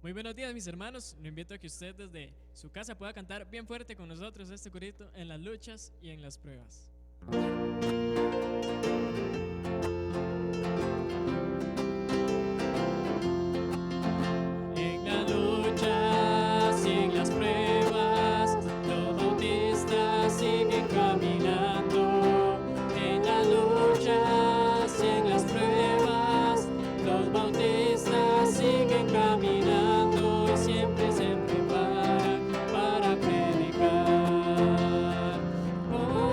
Muy buenos días, mis hermanos. Lo invito a que usted desde su casa pueda cantar bien fuerte con nosotros este corito en las luchas y en las pruebas. En las luchas y en las pruebas, los bautistas siguen caminando. En las luchas y en las pruebas, los bautistas siguen caminando. Siempre se preparan para predicar. Oh,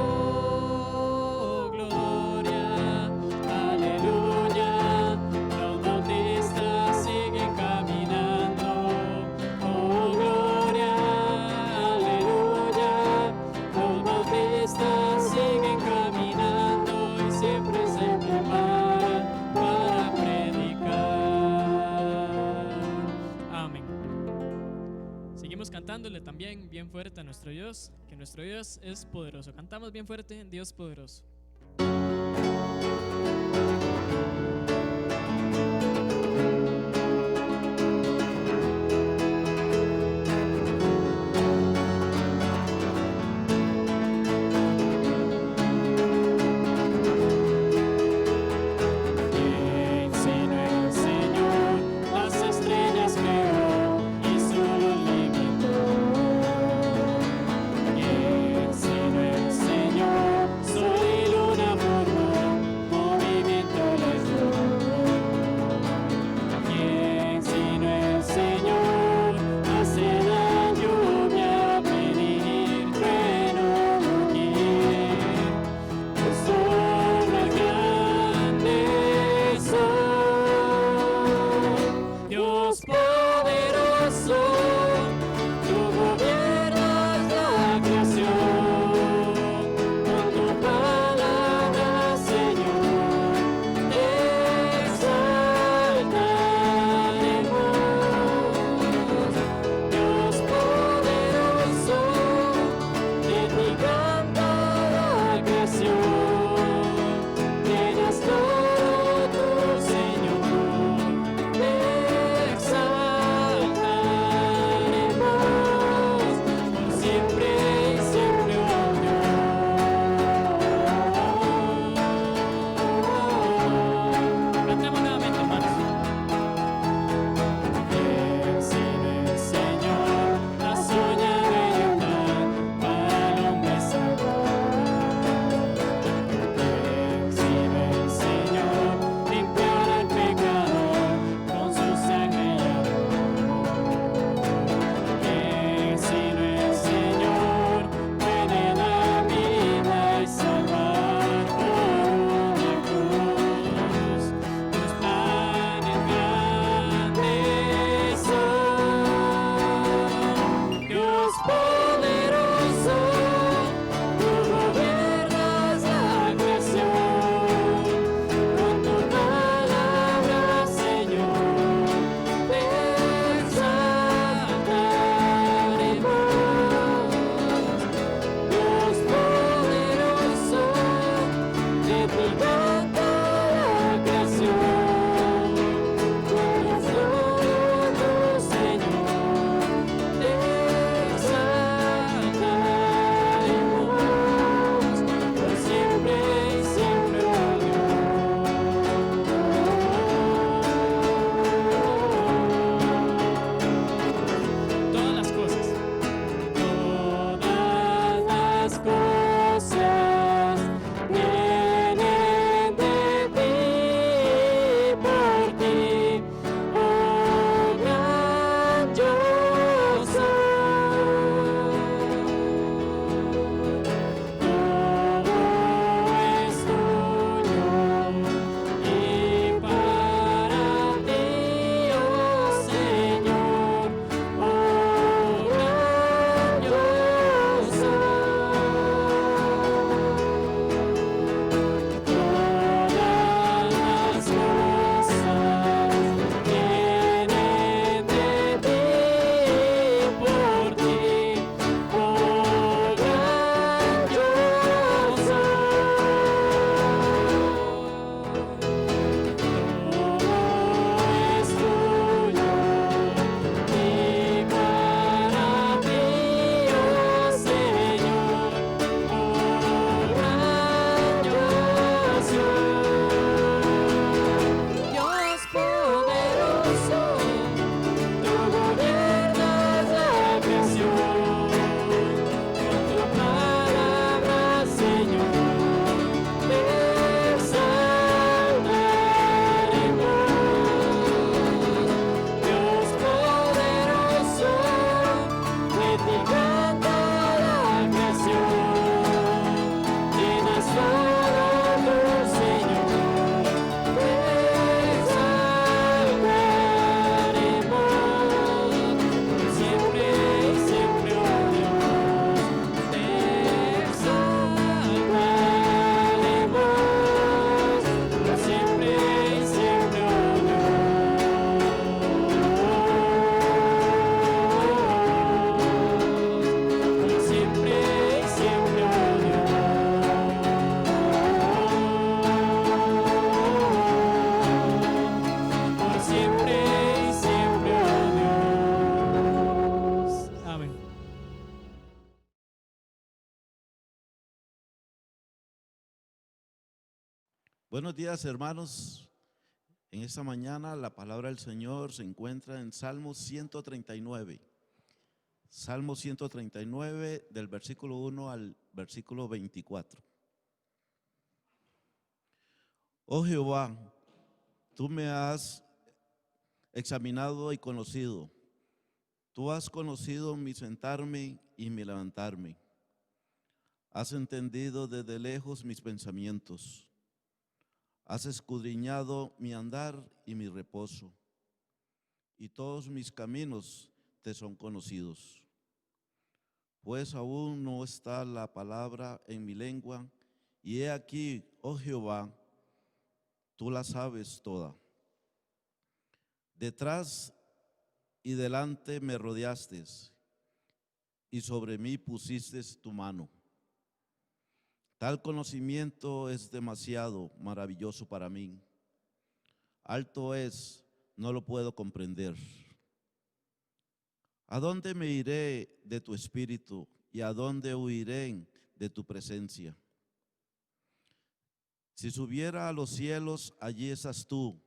Vamos cantándole también bien fuerte a nuestro Dios, que nuestro Dios es poderoso. Cantamos bien fuerte, Dios poderoso. Sol y luna formó, Buenos días, hermanos. En esta mañana la palabra del Señor se encuentra en Salmo 139. Salmo 139 del versículo 1 al versículo 24. Oh Jehová, tú me has examinado y conocido. Tú has conocido mi sentarme y mi levantarme. Has entendido desde lejos mis pensamientos. Has escudriñado mi andar y mi reposo, y todos mis caminos te son conocidos. Pues aún no está la palabra en mi lengua, y he aquí, oh Jehová, tú la sabes toda. Detrás y delante me rodeaste, y sobre mí pusiste tu mano. Tal conocimiento es demasiado maravilloso para mí. Alto es, no lo puedo comprender. ¿A dónde me iré de tu espíritu y a dónde huiré de tu presencia? Si subiera a los cielos, allí estás tú.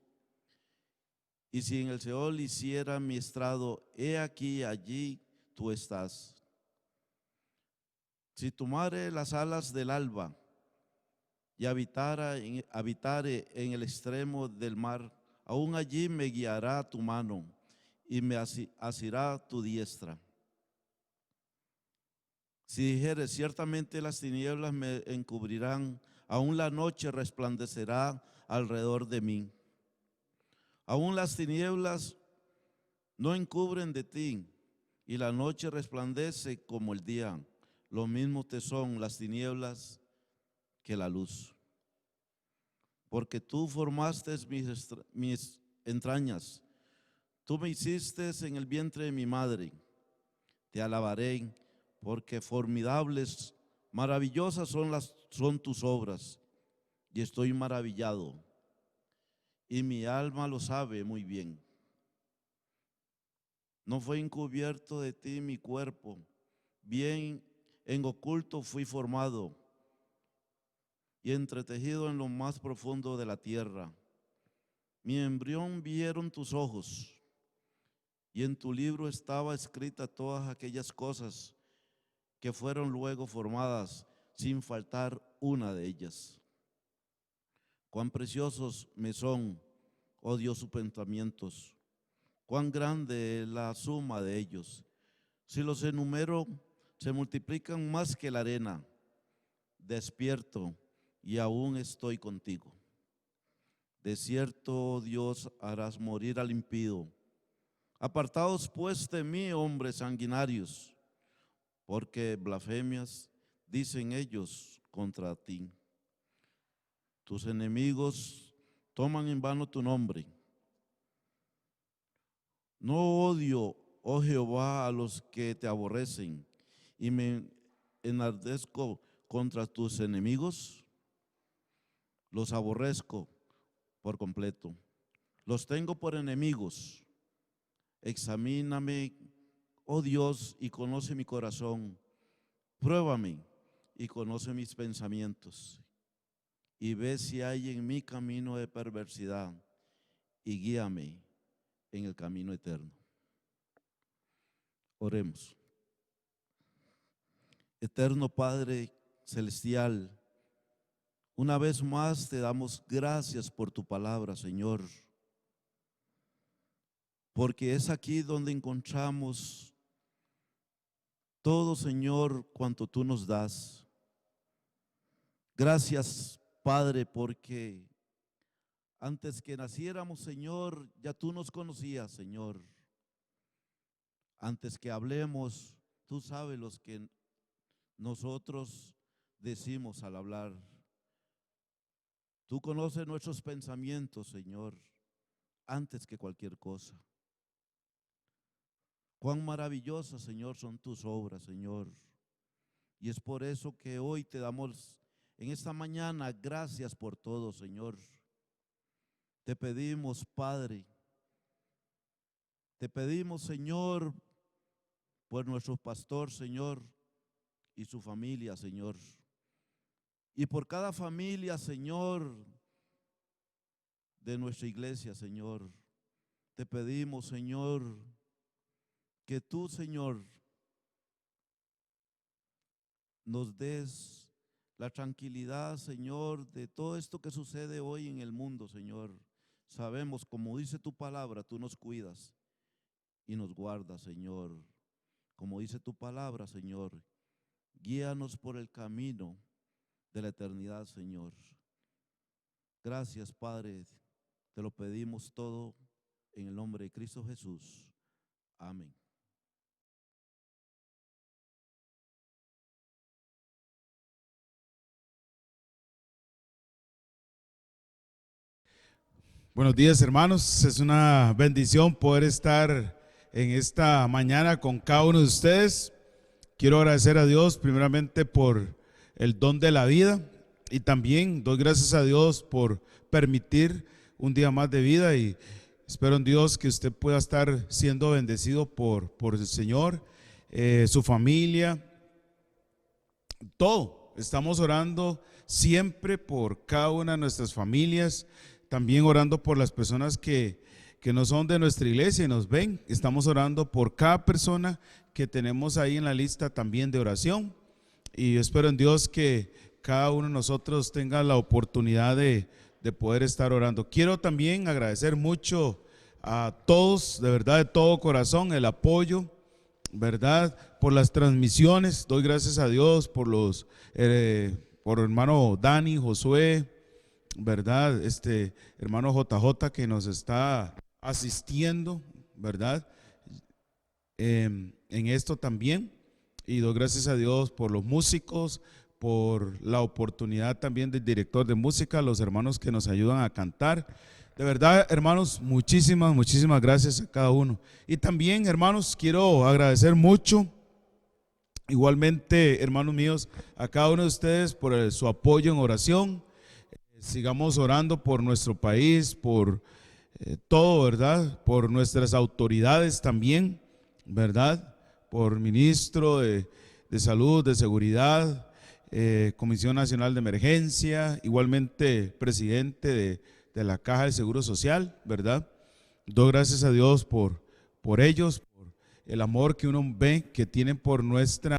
Y si en el Seol hiciera mi estrado, he aquí, allí tú estás. Si tomare las alas del alba y habitare en el extremo del mar, aún allí me guiará tu mano y me asirá tu diestra. Si dijere, ciertamente las tinieblas me encubrirán, aún la noche resplandecerá alrededor de mí. Aún las tinieblas no encubren de ti, y la noche resplandece como el día. Lo mismo te son las tinieblas que la luz. Porque tú formaste mis entrañas, tú me hiciste en el vientre de mi madre. Te alabaré, porque formidables, maravillosas son tus obras, y estoy maravillado, y mi alma lo sabe muy bien. No fue encubierto de ti mi cuerpo, bien en oculto fui formado y entretejido en lo más profundo de la tierra. Mi embrión vieron tus ojos, y en tu libro estaba escrita todas aquellas cosas que fueron luego formadas, sin faltar una de ellas. Cuán preciosos me son, oh Dios, sus pensamientos, cuán grande es la suma de ellos. Si los enumero, se multiplican más que la arena. Despierto y aún estoy contigo. De cierto, oh Dios, harás morir al impío. Apartaos pues de mí, hombres sanguinarios, porque blasfemias dicen ellos contra ti. Tus enemigos toman en vano tu nombre. No odio, oh Jehová, a los que te aborrecen, y me enardezco contra tus enemigos. Los aborrezco por completo. Los tengo por enemigos. Examíname, oh Dios, y conoce mi corazón. Pruébame y conoce mis pensamientos. Y ve si hay en mí camino de perversidad, y guíame en el camino eterno. Oremos. Eterno Padre Celestial, una vez más te damos gracias por tu palabra, Señor, porque es aquí donde encontramos todo, Señor, cuanto tú nos das. Gracias, Padre, porque antes que naciéramos, Señor, ya tú nos conocías, Señor. Antes que hablemos, tú sabes los que nosotros decimos al hablar. Tú conoces nuestros pensamientos, Señor, antes que cualquier cosa. Cuán maravillosas, Señor, son tus obras, Señor. Y es por eso que hoy te damos en esta mañana gracias por todo, Señor. Te pedimos, Padre, te pedimos, Señor, por nuestro pastor, Señor, y su familia, Señor. Y por cada familia, Señor, de nuestra iglesia, Señor. Te pedimos, Señor, que tú, Señor, nos des la tranquilidad, Señor, de todo esto que sucede hoy en el mundo, Señor. Sabemos, como dice tu palabra, tú nos cuidas y nos guardas, Señor. Como dice tu palabra, Señor, guíanos por el camino de la eternidad, Señor. Gracias, Padre, te lo pedimos todo en el nombre de Cristo Jesús. Amén. Buenos días, hermanos. Es una bendición poder estar en esta mañana con cada uno de ustedes. Quiero agradecer a Dios primeramente por el don de la vida y también doy gracias a Dios por permitir un día más de vida, y espero en Dios que usted pueda estar siendo bendecido por el Señor, su familia, todo. Estamos orando siempre por cada una de nuestras familias, también orando por las personas que no son de nuestra iglesia y nos ven. Estamos orando por cada persona que tenemos ahí en la lista también de oración, y espero en Dios que cada uno de nosotros tenga la oportunidad de poder estar orando. Quiero también agradecer mucho a todos, de verdad, de todo corazón, el apoyo, ¿verdad? Por las transmisiones. Doy gracias a Dios por por hermano Dani, Josué, ¿verdad? Hermano JJ que nos está asistiendo, ¿verdad? En esto también. Y doy gracias a Dios por los músicos, por la oportunidad también del director de música, los hermanos que nos ayudan a cantar. De verdad, hermanos, muchísimas gracias a cada uno. Y también, hermanos, quiero agradecer mucho, igualmente, hermanos míos, a cada uno de ustedes por su apoyo en oración. Sigamos orando por nuestro país, por todo, ¿verdad? Por nuestras autoridades también, ¿verdad? Por ministro de salud, de seguridad, Comisión Nacional de Emergencia, igualmente presidente de la Caja de Seguro Social, ¿verdad? Doy gracias a Dios por ellos, por el amor que uno ve que tienen por nuestra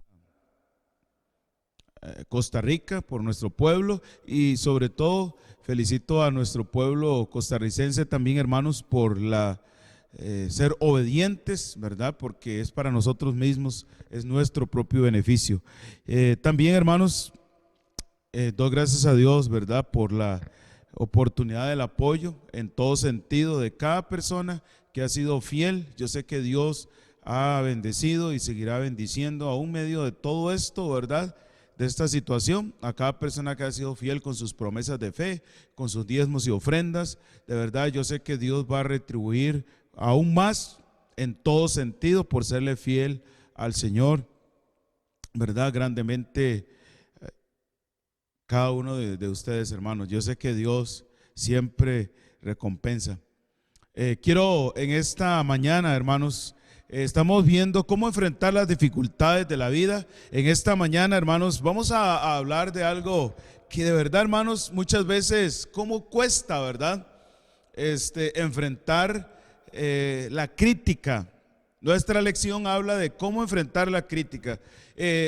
Costa Rica, por nuestro pueblo, y sobre todo felicito a nuestro pueblo costarricense también, hermanos, por ser obedientes, ¿verdad? Porque es para nosotros mismos, es nuestro propio beneficio. También, hermanos, doy gracias a Dios, ¿verdad? Por la oportunidad del apoyo en todo sentido de cada persona que ha sido fiel. Yo sé que Dios ha bendecido y seguirá bendiciendo aún medio de todo esto, ¿verdad? De esta situación, a cada persona que ha sido fiel con sus promesas de fe, con sus diezmos y ofrendas. De verdad, yo sé que Dios va a retribuir aún más en todo sentido por serle fiel al Señor, ¿verdad? Grandemente cada uno de ustedes, hermanos. Yo sé que Dios siempre recompensa. Quiero en esta mañana, hermanos, estamos viendo cómo enfrentar las dificultades de la vida. En esta mañana, hermanos, vamos a hablar de algo que de verdad, hermanos, muchas veces cómo cuesta, ¿verdad? Enfrentar la crítica. Nuestra lección habla de cómo enfrentar la crítica.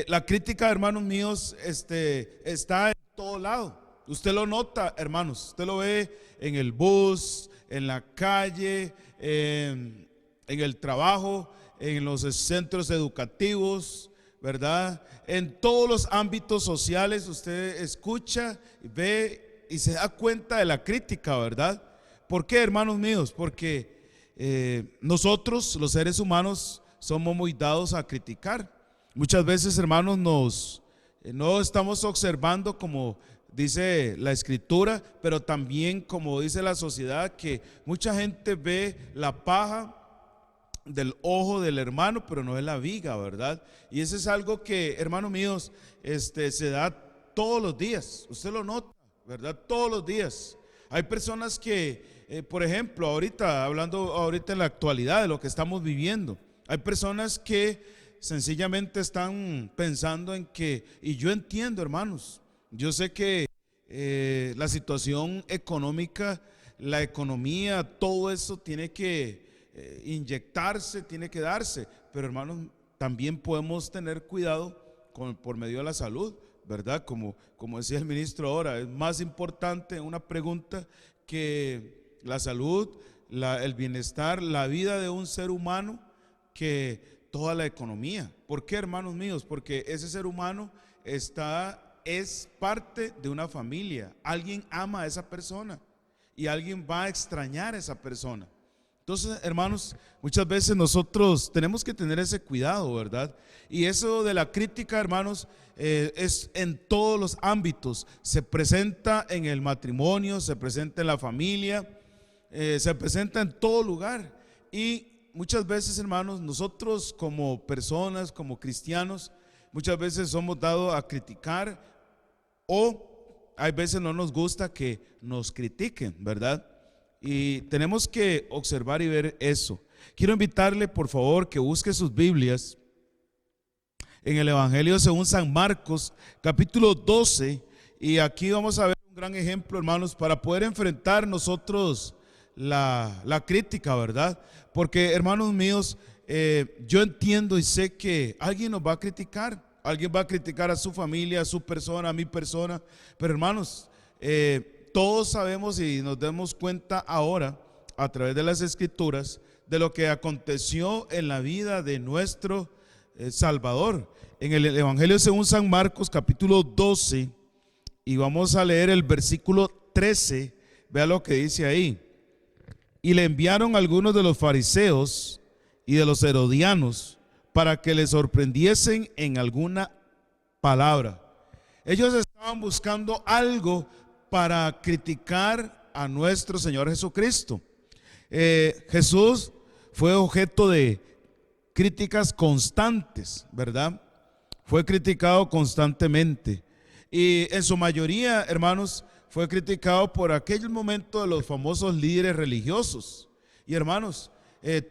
La crítica, hermanos míos, está en todo lado. Usted lo nota, hermanos, usted lo ve en el bus, en la calle, en el trabajo, en los centros educativos, ¿verdad? En todos los ámbitos sociales usted escucha, ve y se da cuenta de la crítica, ¿verdad? ¿Por qué, hermanos míos? Porque nosotros, los seres humanos, somos muy dados a criticar. Muchas veces, hermanos, no estamos observando, como dice la Escritura, pero también como dice la sociedad, que mucha gente ve la paja del ojo del hermano, pero no es la viga, ¿verdad? Y eso es algo que, hermanos míos, se da todos los días. Usted lo nota, ¿verdad? Todos los días. Hay personas que, por ejemplo, hablando ahorita en la actualidad de lo que estamos viviendo, hay personas que sencillamente están pensando en que, y yo entiendo, hermanos, yo sé que la situación económica la economía, todo eso tiene que inyectarse, tiene que darse, pero hermanos, también podemos tener cuidado por medio de la salud, ¿verdad? Como decía el ministro ahora, es más importante una pregunta que la salud, el bienestar, la vida de un ser humano, que toda la economía. ¿Por qué, hermanos míos? Porque ese ser humano es parte de una familia. Alguien ama a esa persona y alguien va a extrañar a esa persona. Entonces, hermanos, muchas veces nosotros tenemos que tener ese cuidado, ¿verdad? Y eso de la crítica, hermanos, es en todos los ámbitos. Se presenta en el matrimonio, se presenta en la familia, se presenta en todo lugar. Y muchas veces, hermanos, nosotros como personas, como cristianos, muchas veces somos dados a criticar, o hay veces no nos gusta que nos critiquen, ¿verdad? Y tenemos que observar y ver eso. Quiero invitarle, por favor, que busque sus Biblias en el Evangelio según San Marcos, capítulo 12. Y aquí vamos a ver un gran ejemplo, hermanos, para poder enfrentar nosotros la crítica, ¿verdad? Porque, hermanos míos, yo entiendo y sé que alguien nos va a criticar. Alguien va a criticar a su familia, a su persona, a mi persona. Pero, hermanos, todos sabemos y nos damos cuenta ahora a través de las escrituras de lo que aconteció en la vida de nuestro Salvador. En el Evangelio según San Marcos capítulo 12, y vamos a leer el versículo 13, vea lo que dice ahí. Y le enviaron algunos de los fariseos y de los herodianos para que le sorprendiesen en alguna palabra. Ellos estaban buscando algo para criticar a nuestro Señor Jesucristo. Jesús fue objeto de críticas constantes, ¿verdad? Fue criticado constantemente. Y en su mayoría, hermanos, fue criticado por aquel momento de los famosos líderes religiosos. Y hermanos,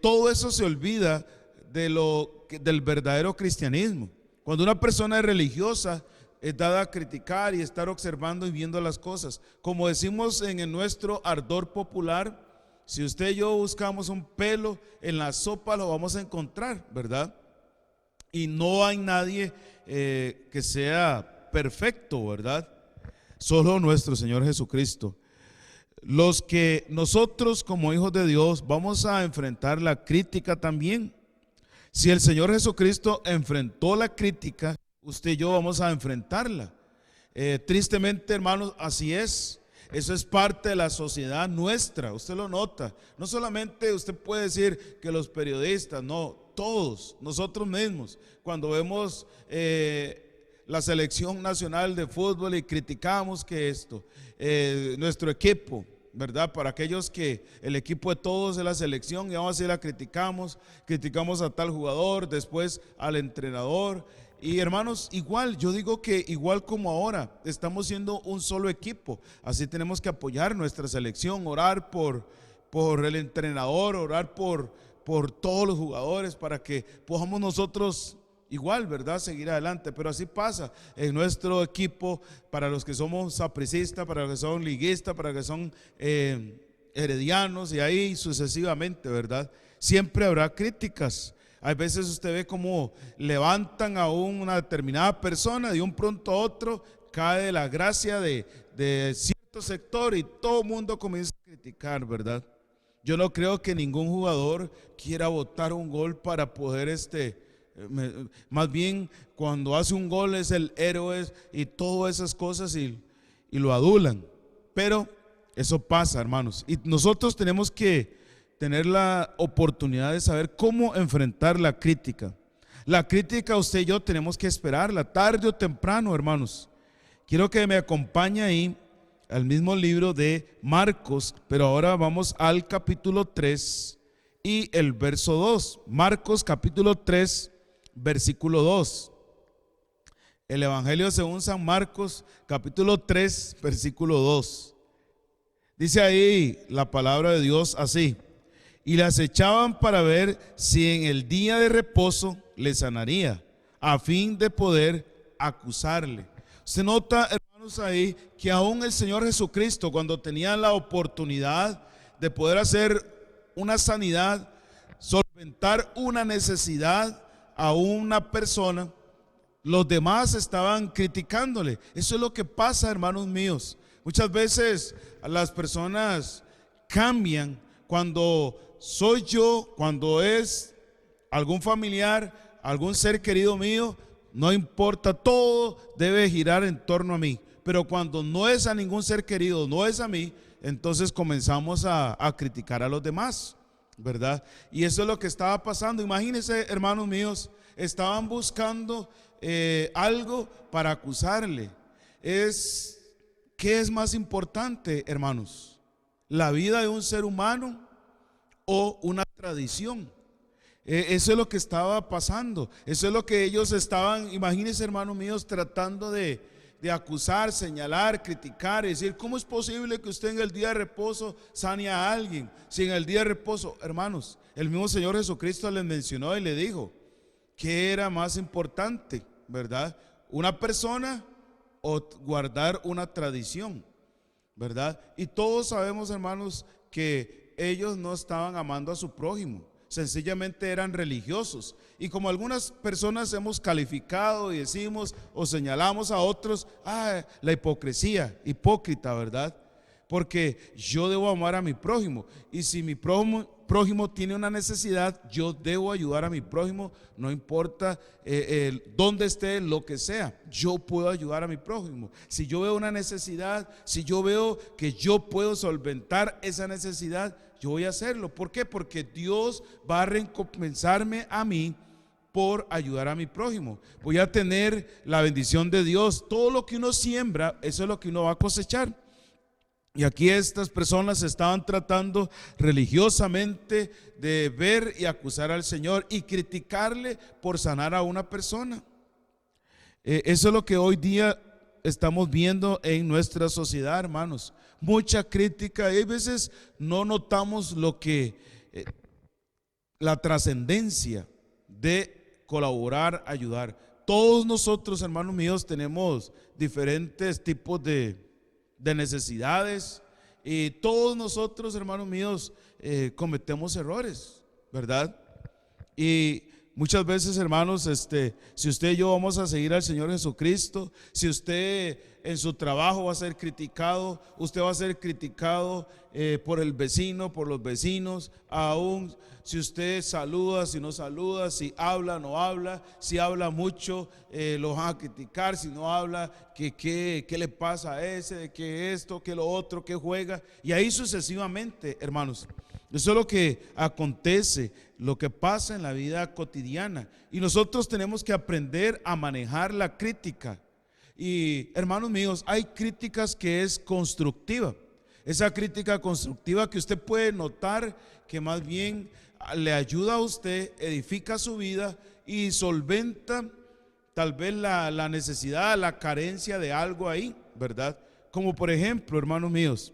todo eso se olvida del verdadero cristianismo. Cuando una persona es religiosa, es dada a criticar y estar observando y viendo las cosas. Como decimos en nuestro ardor popular, si usted y yo buscamos un pelo en la sopa, lo vamos a encontrar, ¿verdad? Y no hay nadie que sea perfecto, ¿verdad? Solo nuestro Señor Jesucristo. Los que nosotros como hijos de Dios vamos a enfrentar la crítica también. Si el Señor Jesucristo enfrentó la crítica, usted y yo vamos a enfrentarla. Tristemente, hermanos, así es. Eso es parte de la sociedad nuestra, usted lo nota. No solamente usted puede decir que los periodistas, no, todos, nosotros mismos, cuando vemos la selección nacional de fútbol y criticamos que nuestro equipo, ¿verdad? Para aquellos que el equipo de todos es la selección y vamos a la criticamos a tal jugador, después al entrenador. Y hermanos, igual, yo digo que igual como ahora estamos siendo un solo equipo, así tenemos que apoyar nuestra selección, orar por el entrenador, orar por todos los jugadores para que podamos nosotros igual, ¿verdad?, seguir adelante. Pero así pasa en nuestro equipo, para los que somos sapricistas, para los que son liguistas, para los que son heredianos y ahí sucesivamente, ¿verdad? Siempre habrá críticas. Hay veces usted ve cómo levantan a una determinada persona, de un pronto a otro cae la gracia de cierto sector y todo el mundo comienza a criticar, ¿verdad? Yo no creo que ningún jugador quiera botar un gol para poder más bien cuando hace un gol es el héroe y todas esas cosas y lo adulan. Pero eso pasa, hermanos, y nosotros tenemos que tener la oportunidad de saber cómo enfrentar la crítica. La crítica usted y yo tenemos que esperarla tarde o temprano, hermanos. Quiero que me acompañe ahí al mismo libro de Marcos, pero ahora vamos al capítulo 3 y el verso 2. Marcos capítulo 3, versículo 2. El Evangelio según San Marcos capítulo 3, versículo 2. Dice ahí la palabra de Dios así: y las echaban para ver si en el día de reposo le sanaría, a fin de poder acusarle. Se nota, hermanos, ahí que aún el Señor Jesucristo, cuando tenía la oportunidad de poder hacer una sanidad, solventar una necesidad a una persona, los demás estaban criticándole. Eso es lo que pasa, hermanos míos. Muchas veces las personas cambian cuando soy yo, cuando es algún familiar, algún ser querido mío, no importa, todo debe girar en torno a mí. Pero cuando no es a ningún ser querido, no es a mí, entonces comenzamos a criticar a los demás, ¿verdad? Y eso es lo que estaba pasando. Imagínense, hermanos míos, estaban buscando algo para acusarle. ¿Qué es más importante, hermanos? ¿La vida de un ser humano o una tradición? Eso es lo que estaba pasando. Eso es lo que ellos estaban, imagínense, hermanos míos, tratando de acusar, señalar, criticar y decir: ¿cómo es posible que usted en el día de reposo sane a alguien? Si en el día de reposo, hermanos, el mismo Señor Jesucristo les mencionó y le dijo: ¿qué era más importante, verdad? ¿Una persona o guardar una tradición, verdad? Y todos sabemos, hermanos, que ellos no estaban amando a su prójimo, sencillamente eran religiosos. Y como algunas personas hemos calificado y decimos o señalamos a otros: la hipocresía, hipócrita, ¿verdad? Porque yo debo amar a mi prójimo, y si mi prójimo tiene una necesidad, yo debo ayudar a mi prójimo, no importa dónde esté, lo que sea, yo puedo ayudar a mi prójimo. Si yo veo una necesidad, si yo veo que yo puedo solventar esa necesidad, yo voy a hacerlo. ¿Por qué? Porque Dios va a recompensarme a mí por ayudar a mi prójimo. Voy a tener la bendición de Dios. Todo lo que uno siembra, eso es lo que uno va a cosechar. Y aquí estas personas estaban tratando religiosamente de ver y acusar al Señor y criticarle por sanar a una persona. Eso es lo que hoy día estamos viendo en nuestra sociedad, hermanos. Mucha crítica, y a veces no notamos la trascendencia de colaborar, ayudar. Todos nosotros, hermanos míos, tenemos diferentes tipos de necesidades, y todos nosotros, hermanos míos, cometemos errores, ¿verdad? Y muchas veces, hermanos, si usted y yo vamos a seguir al Señor Jesucristo, si usted en su trabajo va a ser criticado, usted va a ser criticado por el vecino, por los vecinos, aún si usted saluda, si no saluda, si habla, no habla, si habla mucho, lo van a criticar, si no habla, ¿qué le pasa a ese? ¿Qué esto? ¿Qué lo otro? ¿Qué juega? Y ahí sucesivamente, hermanos. Eso es lo que acontece, lo que pasa en la vida cotidiana. Y nosotros tenemos que aprender a manejar la crítica. Y hermanos míos, hay críticas que es constructiva. Esa crítica constructiva que usted puede notar que más bien le ayuda a usted, edifica su vida y solventa tal vez la necesidad, la carencia de algo ahí, ¿verdad? Como por ejemplo, hermanos míos,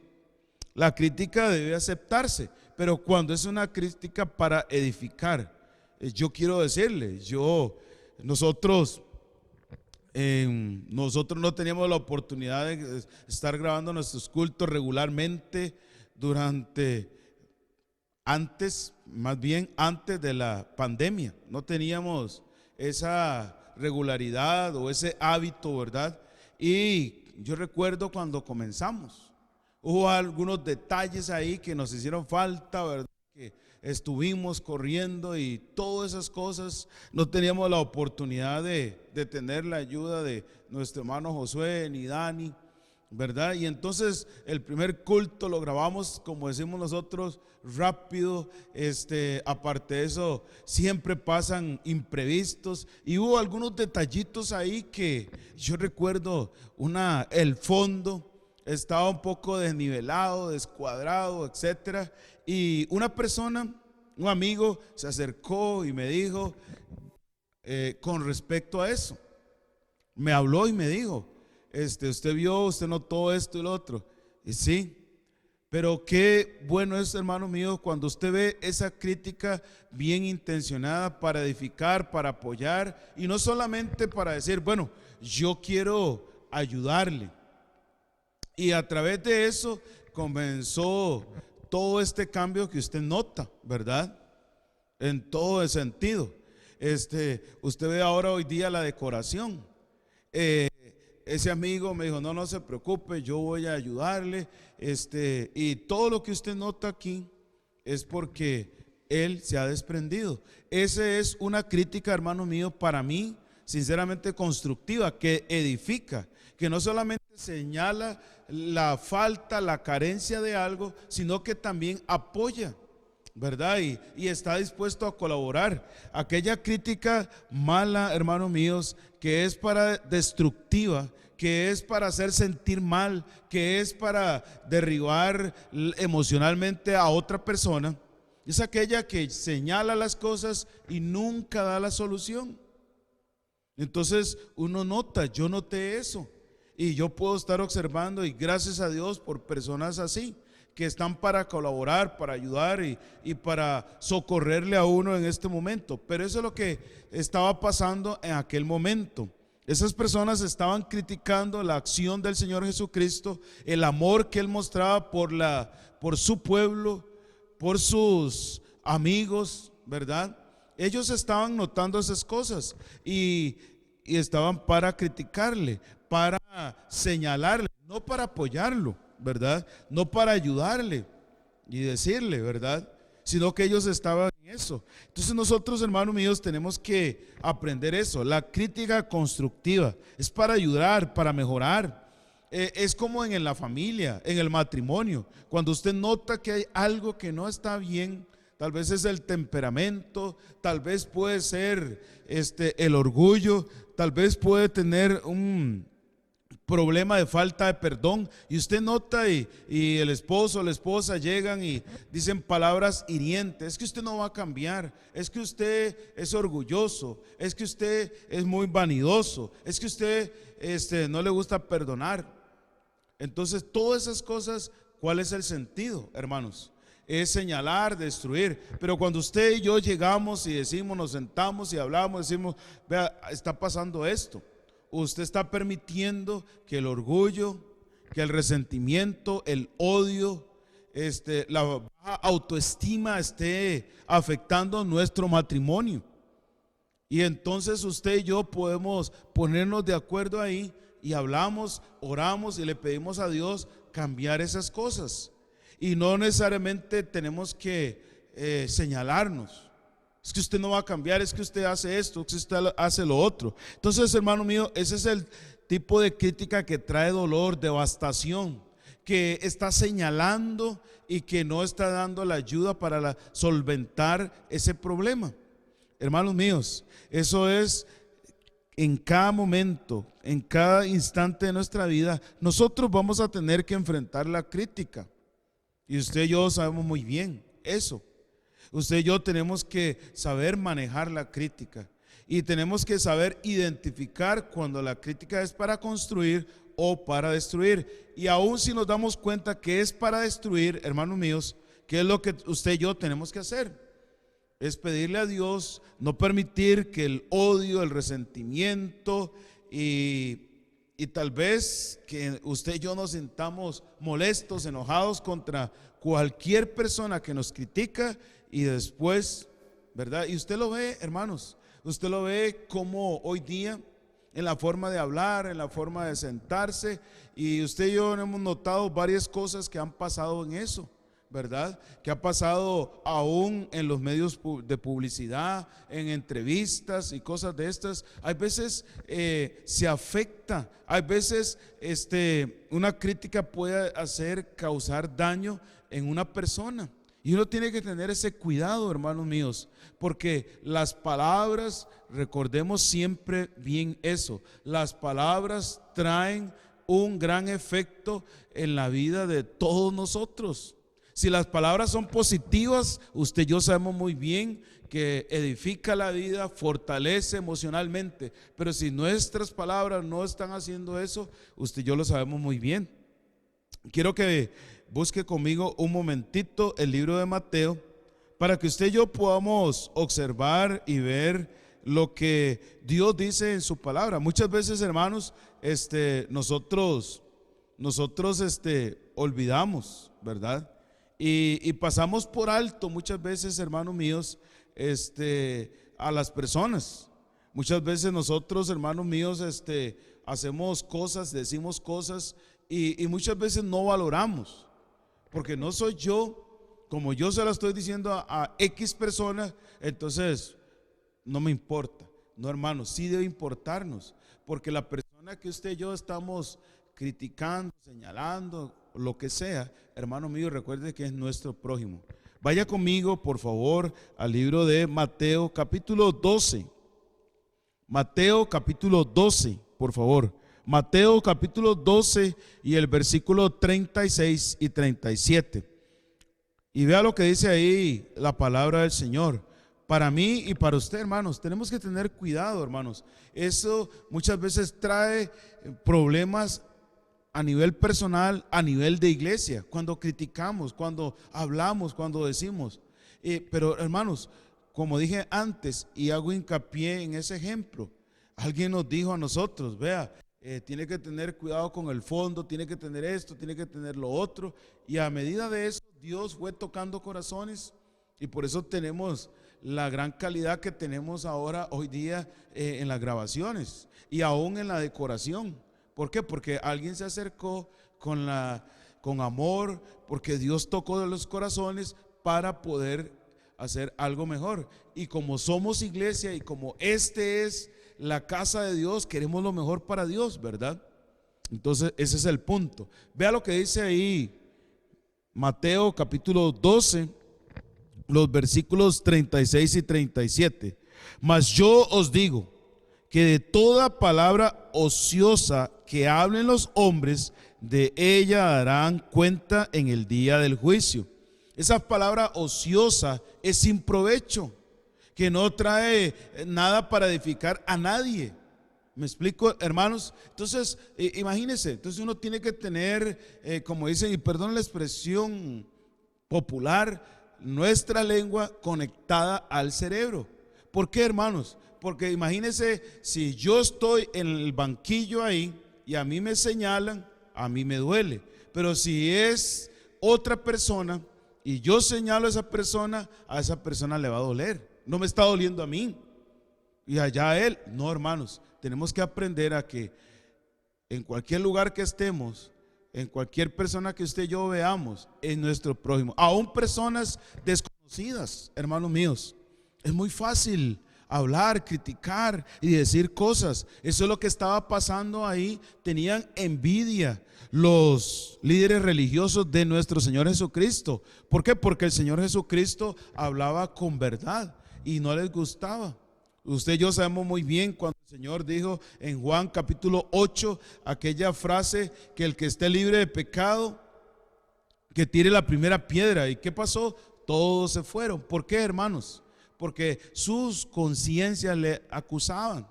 la crítica debe aceptarse, pero cuando es una crítica para edificar, yo quiero decirle, nosotros no teníamos la oportunidad de estar grabando nuestros cultos regularmente antes de la pandemia. No teníamos esa regularidad o ese hábito, ¿verdad? Y yo recuerdo cuando comenzamos, hubo algunos detalles ahí que nos hicieron falta, ¿verdad? Que estuvimos corriendo y todas esas cosas. No teníamos la oportunidad de tener la ayuda de nuestro hermano Josué ni Dani, ¿verdad? Y entonces el primer culto lo grabamos, como decimos nosotros, rápido. Aparte de eso, siempre pasan imprevistos y hubo algunos detallitos ahí que yo recuerdo. El fondo estaba un poco desnivelado, descuadrado, etcétera. Y una persona, un amigo, se acercó y me dijo, con respecto a eso, me habló y me dijo: usted vio, usted notó esto y lo otro. Y sí, pero qué bueno es, hermano mío, cuando usted ve esa crítica bien intencionada para edificar, para apoyar, y no solamente para decir, bueno, yo quiero ayudarle, Y a través de eso comenzó todo este cambio que usted nota, ¿verdad? En todo el sentido. Usted ve ahora hoy día la decoración. Ese amigo me dijo, no se preocupe, yo voy a ayudarle. Y todo lo que usted nota aquí es porque él se ha desprendido. Esa es una crítica, hermano mío, para mí, sinceramente constructiva, que edifica, que no solamente señala la falta, la carencia de algo, sino que también apoya, ¿verdad? Y está dispuesto a colaborar. Aquella crítica mala, hermanos míos, que es para destructiva, que es para hacer sentir mal, que es para derribar emocionalmente a otra persona, es aquella que señala las cosas y nunca da la solución. Entonces uno nota, yo noté eso, y yo puedo estar observando, y gracias a Dios por personas así, que están para colaborar, para ayudar y para socorrerle a uno en este momento. Pero eso es lo que estaba pasando en aquel momento. Esas personas estaban criticando la acción del Señor Jesucristo, el amor que Él mostraba por su pueblo, por sus amigos, ¿verdad? Ellos estaban notando esas cosas y estaban para criticarle, para señalarle, no para apoyarlo, ¿verdad? No para ayudarle y decirle, ¿verdad? Sino que ellos estaban en eso. Entonces nosotros, hermanos míos, tenemos que aprender eso. La crítica constructiva es para ayudar, para mejorar. Es como en la familia, en el matrimonio. Cuando usted nota que hay algo que no está bien, tal vez es el temperamento, tal vez puede ser el orgullo, tal vez puede tener un problema de falta de perdón, y usted nota y el esposo o la esposa llegan y dicen palabras hirientes: es que usted no va a cambiar, es que usted es orgulloso, es que usted es muy vanidoso, es que usted no le gusta perdonar. Entonces todas esas cosas, ¿cuál es el sentido, hermanos? Es señalar, destruir. Pero cuando usted y yo llegamos y decimos, nos sentamos y hablamos, decimos: vea, está pasando esto. Usted está permitiendo que el orgullo, que el resentimiento, el odio, la baja autoestima esté afectando nuestro matrimonio. Y entonces usted y yo podemos ponernos de acuerdo ahí y hablamos, oramos y le pedimos a Dios cambiar esas cosas. Y no necesariamente tenemos que señalarnos. Es que usted no va a cambiar, es que usted hace esto, es que usted hace lo otro. Entonces, hermano mío, ese es el tipo de crítica que trae dolor, devastación, que está señalando y que no está dando la ayuda para solventar ese problema. Hermanos míos, eso es en cada momento, en cada instante de nuestra vida. Nosotros vamos a tener que enfrentar la crítica, y usted y yo sabemos muy bien eso. Usted y yo tenemos que saber manejar la crítica, y tenemos que saber identificar cuando la crítica es para construir o para destruir. Y aún si nos damos cuenta que es para destruir, hermanos míos, ¿qué es lo que usted y yo tenemos que hacer? Es pedirle a Dios no permitir que el odio, el resentimiento y tal vez que usted y yo nos sintamos molestos, enojados contra cualquier persona que nos critica, y después, ¿verdad? Y usted lo ve, hermanos, usted lo ve como hoy día en la forma de hablar, en la forma de sentarse, y usted y yo hemos notado varias cosas que han pasado en eso, ¿verdad? Que ha pasado aún en los medios de publicidad, en entrevistas y cosas de estas. Hay veces se afecta, hay veces una crítica puede causar daño en una persona. Y uno tiene que tener ese cuidado, hermanos míos, porque las palabras, recordemos siempre bien eso, las palabras traen un gran efecto en la vida de todos nosotros. Si las palabras son positivas, usted y yo sabemos muy bien que edifica la vida, fortalece emocionalmente. Pero si nuestras palabras no están haciendo eso, usted y yo lo sabemos muy bien. Quiero que busque conmigo un momentito el libro de Mateo, para que usted y yo podamos observar y ver lo que Dios dice en su palabra. Muchas veces, hermanos, nosotros nosotros olvidamos, ¿verdad? Y pasamos por alto muchas veces, hermanos míos, a las personas. Muchas veces nosotros, hermanos míos, hacemos cosas, decimos cosas y muchas veces no valoramos, porque no soy yo, como yo se la estoy diciendo a X persona, entonces no me importa. No, hermanos, sí debe importarnos, porque la persona que usted y yo estamos criticando, señalando, lo que sea, hermano mío, recuerde que es nuestro prójimo. Vaya conmigo, por favor, al libro de Mateo capítulo 12. Mateo capítulo 12, por favor. Mateo capítulo 12 y el versículo 36 y 37. Y vea lo que dice ahí la palabra del Señor. Para mí y para usted, hermanos, tenemos que tener cuidado, hermanos. Eso muchas veces trae problemas a nivel personal, a nivel de iglesia, cuando criticamos, cuando hablamos, cuando decimos. Pero hermanos, como dije antes y hago hincapié en ese ejemplo, alguien nos dijo a nosotros, vea, tiene que tener cuidado con el fondo, tiene que tener esto, tiene que tener lo otro. Y a medida de eso, Dios fue tocando corazones y por eso tenemos la gran calidad que tenemos ahora, hoy día, en las grabaciones y aún en la decoración. ¿Por qué? Porque alguien se acercó con amor, porque Dios tocó de los corazones para poder hacer algo mejor. Y como somos iglesia y como es la casa de Dios, queremos lo mejor para Dios, ¿verdad? Entonces ese es el punto. Vea lo que dice ahí Mateo capítulo 12, los versículos 36 y 37. Mas yo os digo que de toda palabra ociosa que hablen los hombres, de ella darán cuenta en el día del juicio. Esa palabra ociosa es sin provecho, que no trae nada para edificar a nadie. ¿Me explico, hermanos? Entonces, imagínense, entonces uno tiene que tener, como dicen, y perdón la expresión popular, nuestra lengua conectada al cerebro. ¿Por qué, hermanos? Porque imagínense, si yo estoy en el banquillo ahí y a mí me señalan, a mí me duele. Pero si es otra persona y yo señalo a esa persona le va a doler. No me está doliendo a mí y allá a él. No, hermanos, tenemos que aprender a que en cualquier lugar que estemos, en cualquier persona que usted y yo veamos, es nuestro prójimo. Aún personas desconocidas, hermanos míos, es muy fácil hablar, criticar y decir cosas. Eso es lo que estaba pasando ahí. Tenían envidia los líderes religiosos de nuestro Señor Jesucristo. ¿Por qué? Porque el Señor Jesucristo hablaba con verdad y no les gustaba. Usted y yo sabemos muy bien cuando el Señor dijo en Juan capítulo 8 aquella frase, que el que esté libre de pecado, que tire la primera piedra. ¿Y qué pasó? Todos se fueron. ¿Por qué, hermanos? Porque sus conciencias le acusaban.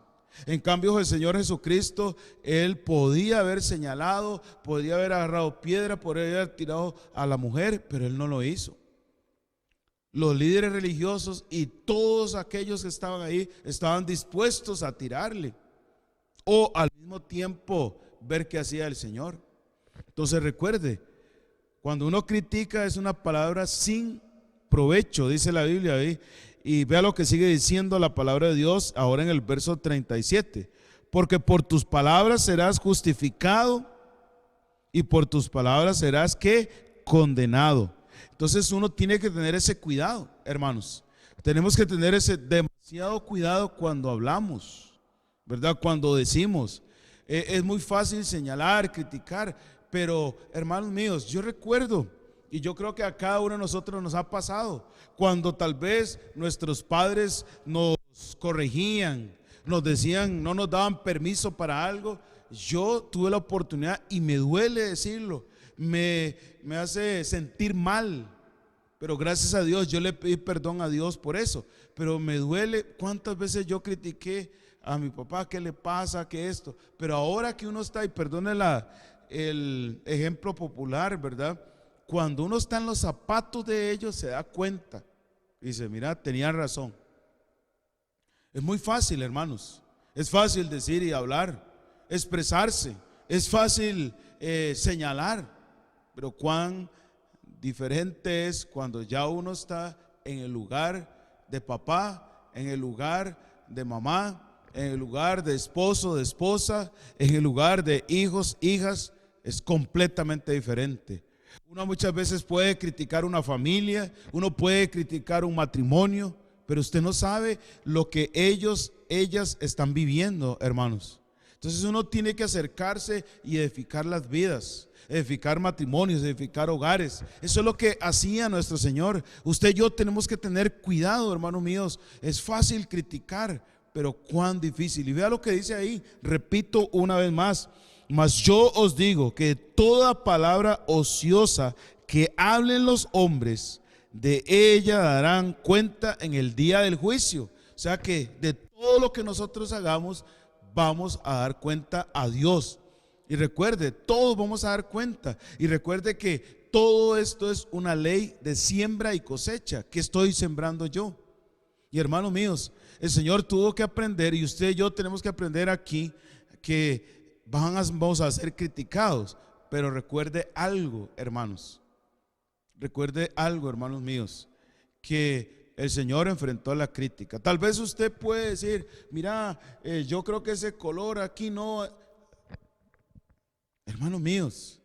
En cambio, el Señor Jesucristo, Él podía haber señalado, podía haber agarrado piedra, podría haber tirado a la mujer, pero Él no lo hizo. Los líderes religiosos y todos aquellos que estaban ahí estaban dispuestos a tirarle o al mismo tiempo ver qué hacía el Señor. Entonces recuerde, cuando uno critica es una palabra sin provecho, dice la Biblia ahí. Y vea lo que sigue diciendo la palabra de Dios ahora en el verso 37. Porque por tus palabras serás justificado y por tus palabras serás ¿qué? Condenado. Entonces uno tiene que tener ese cuidado, hermanos. Tenemos que tener ese demasiado cuidado cuando hablamos, ¿verdad? Cuando decimos. Es muy fácil señalar, criticar, pero hermanos míos, yo recuerdo, y yo creo que a cada uno de nosotros nos ha pasado, cuando tal vez nuestros padres nos corregían, nos decían, no nos daban permiso para algo. Yo tuve la oportunidad y me duele decirlo, me hace sentir mal, pero gracias a Dios yo le pedí perdón a Dios por eso. Pero me duele cuántas veces yo critiqué a mi papá, ¿qué le pasa? ¿Qué esto? Pero ahora que uno está, y perdone el ejemplo popular, ¿verdad? Cuando uno está en los zapatos de ellos se da cuenta y dice, mira, tenía razón. Es muy fácil, hermanos. Es fácil decir y hablar, expresarse. Es fácil señalar, pero cuán diferente es cuando ya uno está en el lugar de papá, en el lugar de mamá, en el lugar de esposo, de esposa, en el lugar de hijos, hijas. Es completamente diferente. Uno muchas veces puede criticar una familia, uno puede criticar un matrimonio, pero usted no sabe lo que ellas están viviendo, hermanos. Entonces uno tiene que acercarse y edificar las vidas, edificar matrimonios, edificar hogares. Eso es lo que hacía nuestro Señor. Usted y yo tenemos que tener cuidado, hermanos míos. Es fácil criticar, pero cuán difícil. Y vea lo que dice ahí, repito una vez más: mas yo os digo que toda palabra ociosa que hablen los hombres, de ella darán cuenta en el día del juicio. O sea que de todo lo que nosotros hagamos vamos a dar cuenta a Dios. Y recuerde, todos vamos a dar cuenta. Y recuerde que todo esto es una ley de siembra y cosecha. ¿Qué estoy sembrando yo? Y hermanos míos, el Señor tuvo que aprender, y usted y yo tenemos que aprender aquí, que vamos a ser criticados. Pero recuerde algo, hermanos. Recuerde algo, hermanos míos, que el Señor enfrentó la crítica. Tal vez usted puede decir: mira, yo creo que ese color aquí no. Hermanos míos,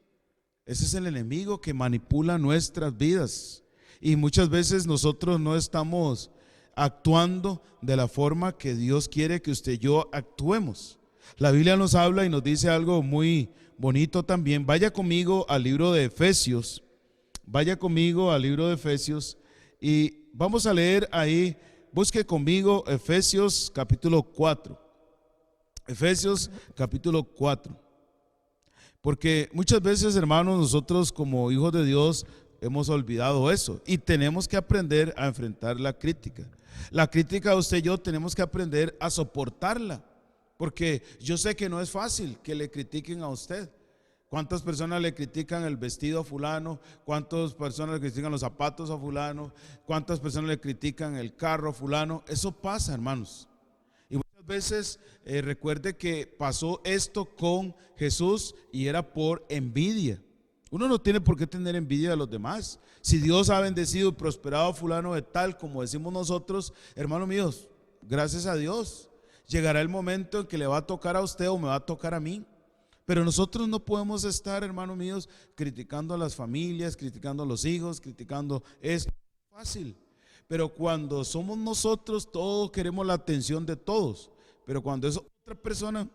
ese es el enemigo que manipula nuestras vidas. Y muchas veces nosotros no estamos actuando de la forma que Dios quiere que usted y yo actuemos. La Biblia nos habla y nos dice algo muy bonito también. Vaya conmigo al libro de Efesios. Vaya conmigo al libro de Efesios y vamos a leer ahí. Busque conmigo Efesios capítulo 4. Efesios capítulo 4. Porque muchas veces, hermanos, nosotros como hijos de Dios hemos olvidado eso y tenemos que aprender a enfrentar la crítica. La crítica, usted y yo tenemos que aprender a soportarla, porque yo sé que no es fácil que le critiquen a usted. ¿Cuántas personas le critican el vestido a fulano? ¿Cuántas personas le critican los zapatos a fulano? ¿Cuántas personas le critican el carro a fulano? Eso pasa, hermanos. Y muchas veces recuerde que pasó esto con Jesús y era por envidia. Uno no tiene por qué tener envidia de los demás. Si Dios ha bendecido y prosperado a fulano de tal, como decimos nosotros, hermanos míos, gracias a Dios. Llegará el momento en que le va a tocar a usted o me va a tocar a mí. Pero nosotros no podemos estar, hermanos míos, criticando a las familias, criticando a los hijos, criticando esto. Es fácil. Pero cuando somos nosotros, todos queremos la atención de todos. Pero cuando es otra persona,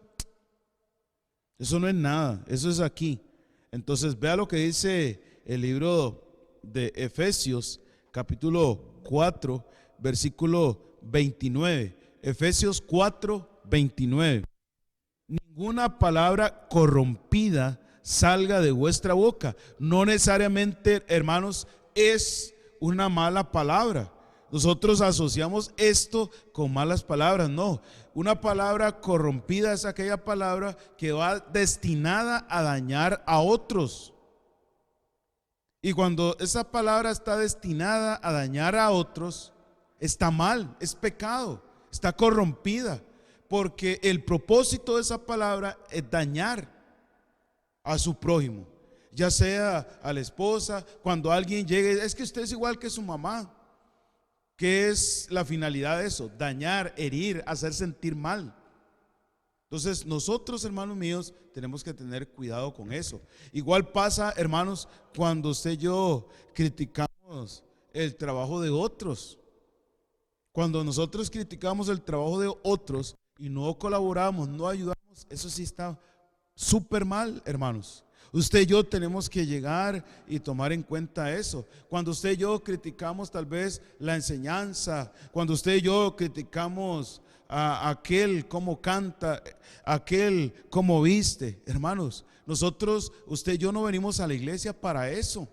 eso no es nada, eso es aquí. Entonces vea lo que dice el libro de Efesios, capítulo 4, versículo 29. Efesios 4, 29. Ninguna palabra corrompida salga de vuestra boca. No necesariamente, hermanos, es una mala palabra. Nosotros asociamos esto con malas palabras. No, una palabra corrompida es aquella palabra que va destinada a dañar a otros. Y cuando esa palabra está destinada a dañar a otros, está mal, es pecado, está corrompida. Porque el propósito de esa palabra es dañar a su prójimo, ya sea a la esposa. Cuando alguien llegue, es que usted es igual que su mamá. ¿Qué es la finalidad de eso? Dañar, herir, hacer sentir mal. Entonces nosotros, hermanos míos, tenemos que tener cuidado con eso. Igual pasa, hermanos, cuando usted y yo criticamos el trabajo de otros. Cuando nosotros criticamos el trabajo de otros y no colaboramos, no ayudamos, eso sí está súper mal, hermanos. Usted y yo tenemos que llegar y tomar en cuenta eso. Cuando usted y yo criticamos tal vez la enseñanza, cuando usted y yo criticamos a aquel cómo canta, aquel cómo viste, hermanos, nosotros, usted y yo no venimos a la iglesia para eso,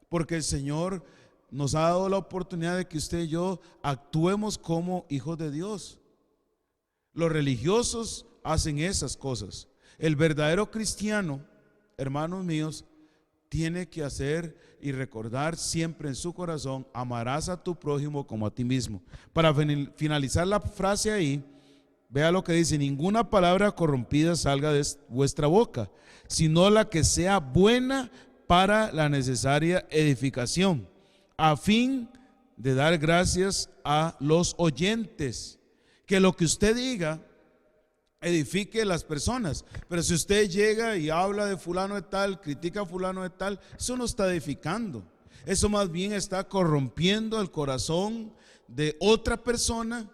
porque el Señor nos ha dado la oportunidad de que usted y yo actuemos como hijos de Dios. Los religiosos hacen esas cosas. El verdadero cristiano, hermanos míos, tiene que hacer y recordar siempre en su corazón: amarás a tu prójimo como a ti mismo. Para finalizar la frase ahí, Vea lo que dice: ninguna palabra corrompida salga de vuestra boca, sino la que sea buena para la necesaria edificación, a fin de dar gracias a los oyentes. Que lo que usted diga edifique a las personas. Pero si usted llega y habla de fulano de tal, critica a fulano de tal, eso no está edificando. Eso más bien está corrompiendo el corazón de otra persona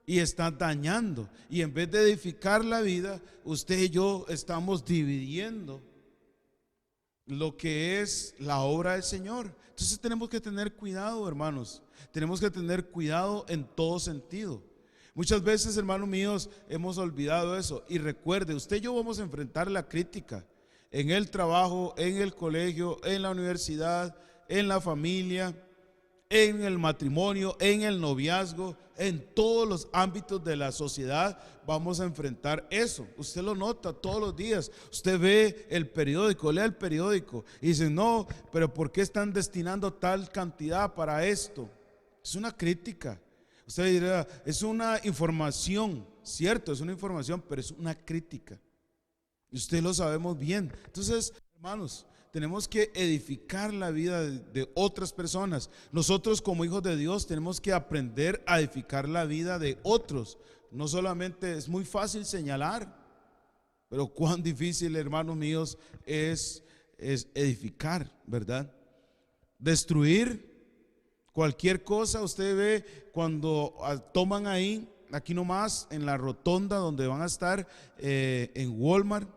y está dañando. Y en vez de edificar la vida, usted y yo estamos dividiendo lo que es la obra del Señor. Entonces tenemos que tener cuidado, hermanos. Tenemos que tener cuidado en todo sentido. Muchas veces, hermanos míos, hemos olvidado eso. Y recuerde, usted y yo vamos a enfrentar la crítica en el trabajo, en el colegio, en la universidad, en la familia, en el matrimonio, en el noviazgo, en todos los ámbitos de la sociedad vamos a enfrentar eso. Usted lo nota todos los días. Usted ve el periódico, lee el periódico y dice: no, pero ¿por qué están destinando tal cantidad para esto? Es una crítica. Usted dirá: es una información, cierto, es una información, pero es una crítica. Y usted lo sabemos bien. Entonces, hermanos, tenemos que edificar la vida de otras personas. Nosotros como hijos de Dios tenemos que aprender a edificar la vida de otros. No solamente es muy fácil señalar, pero cuán difícil, hermanos míos, es edificar, ¿verdad? Destruir cualquier cosa. Usted ve cuando toman ahí, aquí nomás, en la rotonda donde van a estar en Walmart,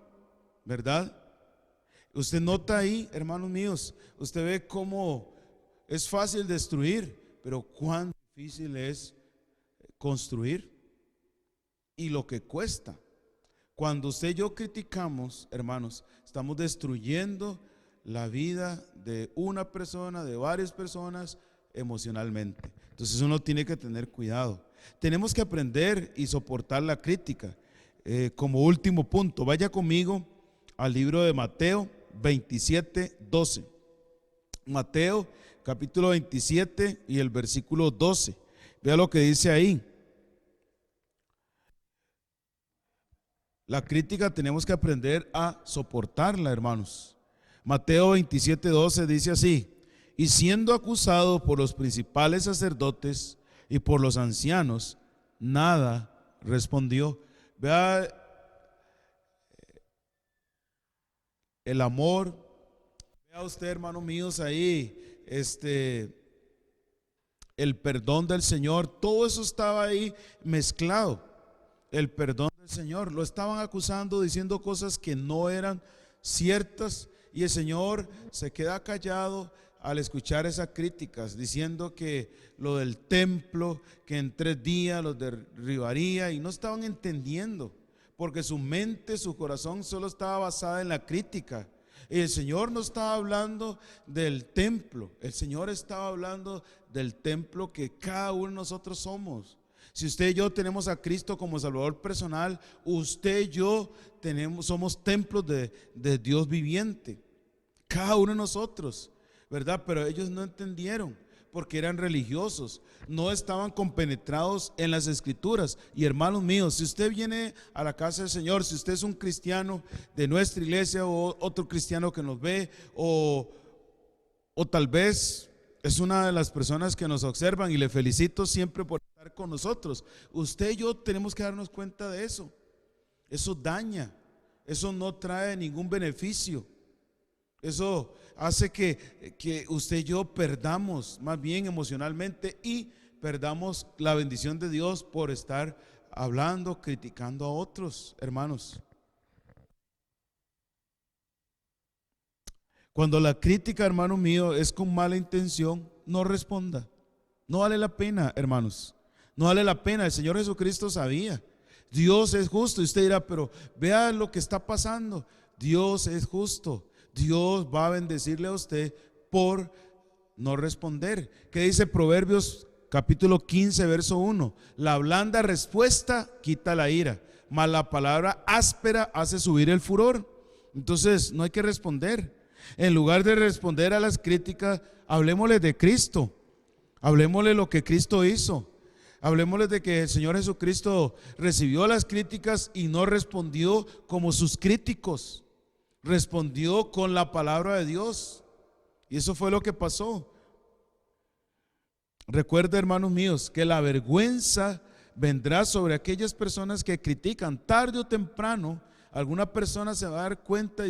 ¿verdad? Usted nota ahí, hermanos míos, usted ve cómo es fácil destruir, pero cuán difícil es construir y lo que cuesta. Cuando usted y yo criticamos, hermanos, estamos destruyendo la vida de una persona, de varias personas emocionalmente. Entonces uno tiene que tener cuidado. Tenemos que aprender y soportar la crítica. Como último punto, vaya conmigo al libro de Mateo 27:12. Mateo capítulo 27 y el versículo 12. Vea lo que dice ahí. La crítica tenemos que aprender a soportarla, hermanos. Mateo 27:12 dice así: y siendo acusado por los principales sacerdotes y por los ancianos, nada respondió. Vea el amor. Vea usted, hermanos míos, ahí el perdón del Señor. Todo eso estaba ahí mezclado. El perdón del Señor. Lo estaban acusando, diciendo cosas que no eran ciertas, y el Señor se queda callado al escuchar esas críticas, diciendo que lo del templo, que en 3 días los derribaría, y no estaban entendiendo, porque su mente, su corazón solo estaba basada en la crítica. Y el Señor no estaba hablando del templo, el Señor estaba hablando del templo que cada uno de nosotros somos. Si usted y yo tenemos a Cristo como Salvador personal, usted y yo somos templos de Dios viviente, cada uno de nosotros, ¿verdad? Pero ellos no entendieron, porque eran religiosos, no estaban compenetrados en las escrituras. Y hermanos míos, si usted viene a la casa del Señor, si usted es un cristiano de nuestra iglesia o otro cristiano que nos ve, o tal vez es una de las personas que nos observan, y le felicito siempre por estar con nosotros, usted y yo tenemos que darnos cuenta de eso. Eso daña, eso no trae ningún beneficio. Eso hace que usted y yo perdamos más bien emocionalmente, y perdamos la bendición de Dios por estar hablando, criticando a otros, hermanos. Cuando la crítica, hermano mío, es con mala intención, no responda. No vale la pena, hermanos. No vale la pena. El Señor Jesucristo sabía. Dios es justo. Y usted dirá: pero vea lo que está pasando. Dios es justo. Dios va a bendecirle a usted por no responder. ¿Qué dice Proverbios capítulo 15 verso 1? La blanda respuesta quita la ira, mas la palabra áspera hace subir el furor. Entonces no hay que responder. En lugar de responder a las críticas, hablemosle de Cristo. Hablemosle lo que Cristo hizo. Hablemosles de que el Señor Jesucristo recibió las críticas y no respondió como sus críticos, respondió con la palabra de Dios. Y eso fue lo que pasó. Recuerda, hermanos míos, que la vergüenza vendrá sobre aquellas personas que critican. Tarde o temprano, alguna persona se va a dar cuenta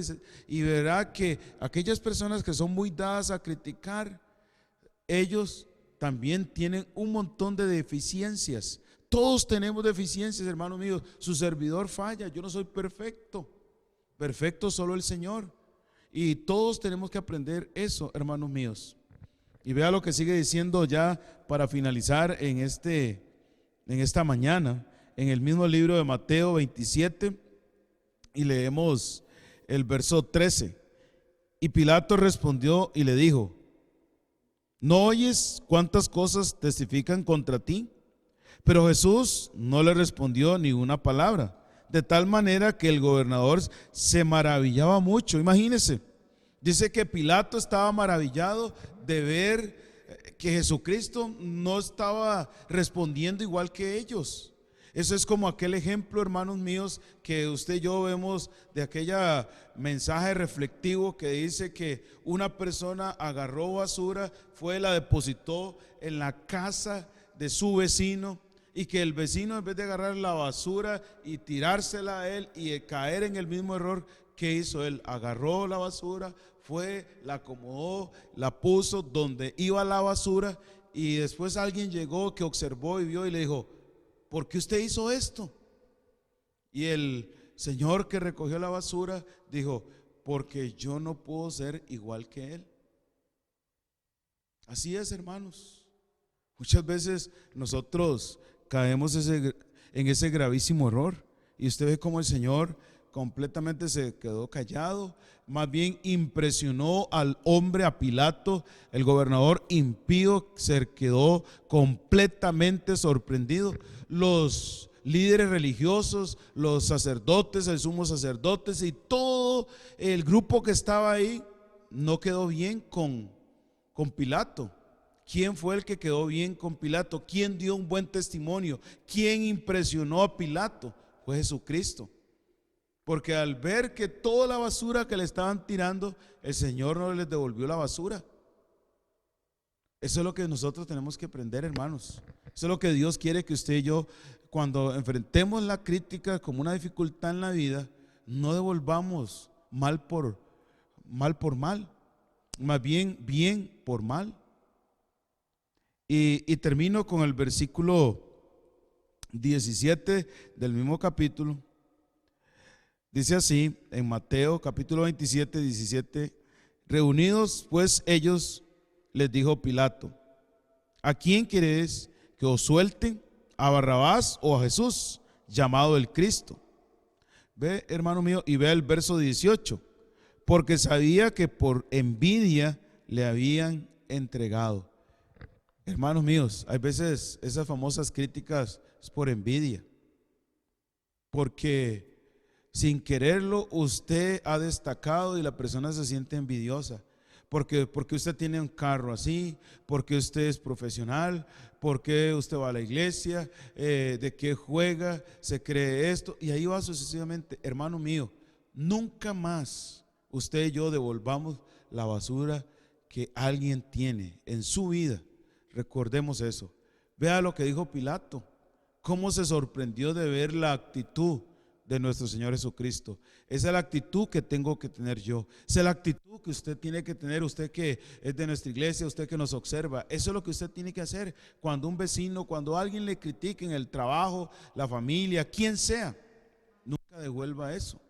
y verá que aquellas personas que son muy dadas a criticar, ellos también tienen un montón de deficiencias. Todos tenemos deficiencias, hermanos míos. Su servidor falla, yo no soy perfecto. Perfecto solo el Señor. Y todos tenemos que aprender eso, hermanos míos. Y vea lo que sigue diciendo ya para finalizar en esta mañana, en el mismo libro de Mateo 27, y leemos el verso 13. Y Pilato respondió y le dijo: ¿no oyes cuántas cosas testifican contra ti? Pero Jesús no le respondió ni una palabra, de tal manera que el gobernador se maravillaba mucho. Imagínense, dice que Pilato estaba maravillado de ver que Jesucristo no estaba respondiendo igual que ellos. Eso es como aquel ejemplo, hermanos míos, que usted y yo vemos de aquella mensaje reflectivo que dice que una persona agarró basura, fue, la depositó en la casa de su vecino, y que el vecino, en vez de agarrar la basura y tirársela a él y caer en el mismo error, ¿qué hizo él? Agarró la basura, fue, la acomodó, la puso donde iba la basura, y después alguien llegó que observó y vio y le dijo: ¿por qué usted hizo esto? Y el señor que recogió la basura dijo: porque yo no puedo ser igual que él. Así es, hermanos. Muchas veces nosotros caemos en ese gravísimo error, y usted ve cómo el Señor completamente se quedó callado, más bien impresionó al hombre, a Pilato, el gobernador impío, se quedó completamente sorprendido. Los líderes religiosos, los sacerdotes, el sumo sacerdote y todo el grupo que estaba ahí no quedó bien con Pilato. ¿Quién fue el que quedó bien con Pilato? ¿Quién dio un buen testimonio? ¿Quién impresionó a Pilato? Fue Jesucristo. Porque al ver que toda la basura que le estaban tirando, el Señor no les devolvió la basura. Eso es lo que nosotros tenemos que aprender, hermanos. Eso es lo que Dios quiere que usted y yo, cuando enfrentemos la crítica como una dificultad en la vida, no devolvamos mal por mal, más bien bien por mal. Y termino con el versículo 17 del mismo capítulo. Dice así en Mateo capítulo 27, 17: reunidos pues ellos, les dijo Pilato: ¿a quién queréis que os suelten? ¿A Barrabás o a Jesús, llamado el Cristo? Ve, hermano mío, y ve el verso 18: porque sabía que por envidia le habían entregado. Hermanos míos, hay veces esas famosas críticas es por envidia, porque sin quererlo usted ha destacado y la persona se siente envidiosa. Porque usted tiene un carro así, porque usted es profesional, porque usted va a la iglesia, de qué juega, se cree esto, y ahí va sucesivamente. Hermano mío, nunca más usted y yo devolvamos la basura que alguien tiene en su vida. Recordemos eso. Vea lo que dijo Pilato, cómo se sorprendió de ver la actitud de nuestro Señor Jesucristo. Esa es la actitud que tengo que tener yo. Esa es la actitud que usted tiene que tener, usted que es de nuestra iglesia, usted que nos observa. Eso es lo que usted tiene que hacer cuando un vecino, cuando alguien le critique en el trabajo, la familia, quien sea. Nunca devuelva eso.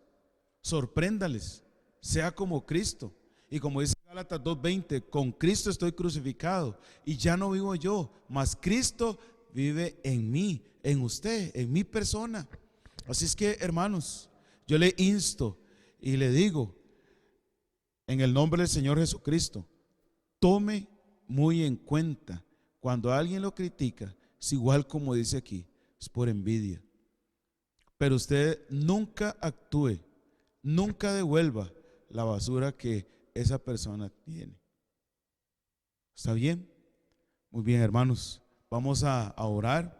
Sorpréndales, sea como Cristo. Y como dice Gálatas 2:20, con Cristo estoy crucificado y ya no vivo yo, mas Cristo vive en mí, en usted, en mi persona. Así es que, hermanos, yo le insto y le digo, en el nombre del Señor Jesucristo, tome muy en cuenta cuando alguien lo critica, es igual como dice aquí, es por envidia. Pero usted nunca actúe, nunca devuelva la basura que esa persona tiene. ¿Está bien? Muy bien, hermanos, vamos a orar.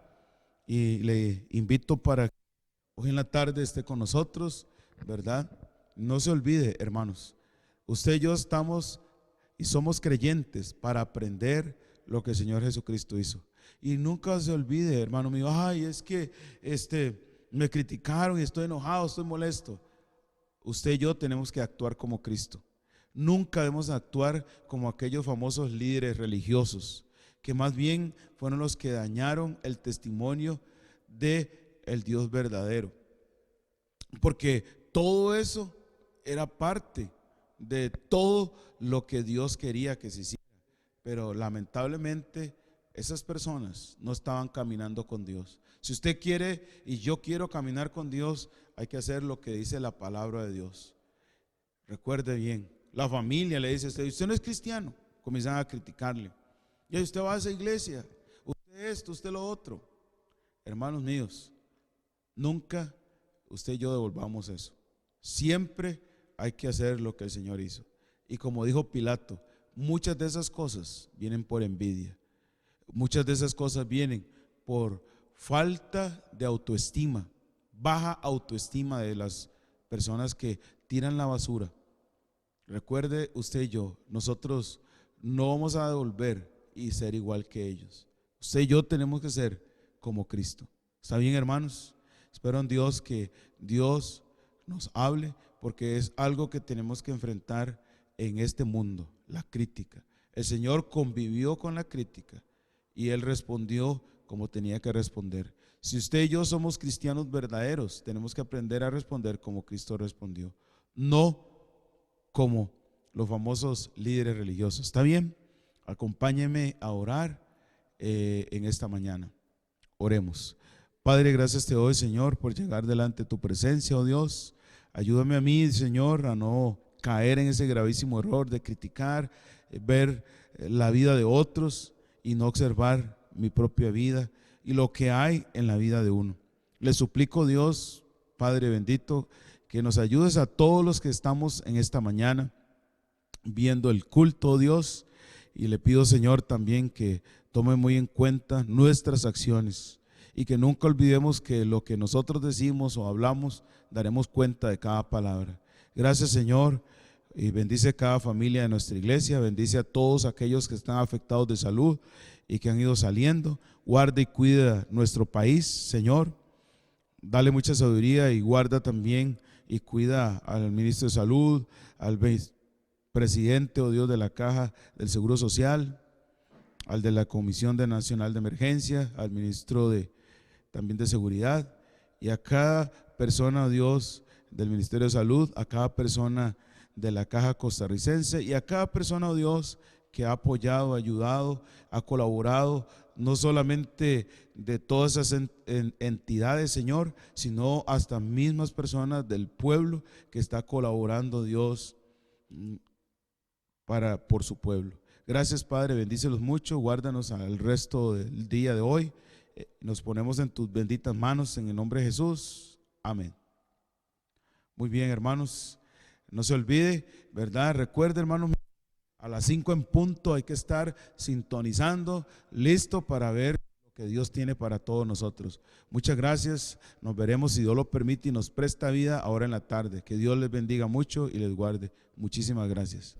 y le invito para que hoy en la tarde esté con nosotros, ¿verdad? No se olvide, hermanos, usted y yo estamos y somos creyentes para aprender lo que el Señor Jesucristo hizo. Y nunca se olvide, hermano mío, ay, es que me criticaron y estoy enojado, estoy molesto. Usted y yo tenemos que actuar como Cristo. Nunca debemos actuar como aquellos famosos líderes religiosos, que más bien fueron los que dañaron el testimonio de el Dios verdadero. Porque todo eso era parte de todo lo que Dios quería que se hiciera. Pero lamentablemente esas personas no estaban caminando con Dios. Si usted quiere y yo quiero caminar con Dios, hay que hacer lo que dice la palabra de Dios. Recuerde bien, la familia le dice a usted no es cristiano, comienzan a criticarle. Y usted va a esa iglesia, usted esto, usted lo otro. Hermanos míos, nunca usted y yo devolvamos eso. Siempre hay que hacer lo que el Señor hizo. Y como dijo Pilato, muchas de esas cosas vienen por envidia. Muchas de esas cosas vienen por falta de autoestima, baja autoestima de las personas que tiran la basura. Recuerde usted y yo, nosotros no vamos a devolver y ser igual que ellos. Usted y yo tenemos que ser como Cristo. ¿Está bien, hermanos? Espero en Dios que Dios nos hable, porque es algo que tenemos que enfrentar en este mundo, la crítica. El Señor convivió con la crítica y Él respondió como tenía que responder. Si usted y yo somos cristianos verdaderos, tenemos que aprender a responder como Cristo respondió, no como los famosos líderes religiosos. ¿Está bien? Acompáñeme a orar en esta mañana. Oremos. Padre, gracias te doy, Señor, por llegar delante de tu presencia, oh Dios. Ayúdame a mí, Señor, a no caer en ese gravísimo error de criticar, ver la vida de otros y no observar mi propia vida y lo que hay en la vida de uno. Le suplico, Dios, Padre bendito, que nos ayudes a todos los que estamos en esta mañana viendo el culto, oh Dios, y le pido, Señor, también que tome muy en cuenta nuestras acciones y que nunca olvidemos que lo que nosotros decimos o hablamos, daremos cuenta de cada palabra. Gracias, Señor, y bendice cada familia de nuestra iglesia, bendice a todos aquellos que están afectados de salud y que han ido saliendo. Guarda y cuida nuestro país, Señor. Dale mucha sabiduría y guarda también y cuida al ministro de Salud, al presidente, oh Dios, de la Caja del Seguro Social, al de la Comisión Nacional de Emergencia, al ministro también de Seguridad, y a cada persona, oh Dios, del Ministerio de Salud, a cada persona de la Caja Costarricense y a cada persona, oh Dios, que ha apoyado, ayudado, ha colaborado, no solamente de todas esas entidades, Señor, sino hasta mismas personas del pueblo que está colaborando, Dios, por su pueblo. Gracias, Padre, bendícelos mucho, guárdanos al resto del día de hoy. Nos ponemos en tus benditas manos en el nombre de Jesús. Amén. Muy bien, hermanos, no se olvide, ¿verdad? Recuerde, hermanos, a las 5 en punto hay que estar sintonizando, listo para ver lo que Dios tiene para todos nosotros. Muchas gracias, nos veremos si Dios lo permite y nos presta vida ahora en la tarde. Que Dios les bendiga mucho y les guarde. Muchísimas gracias.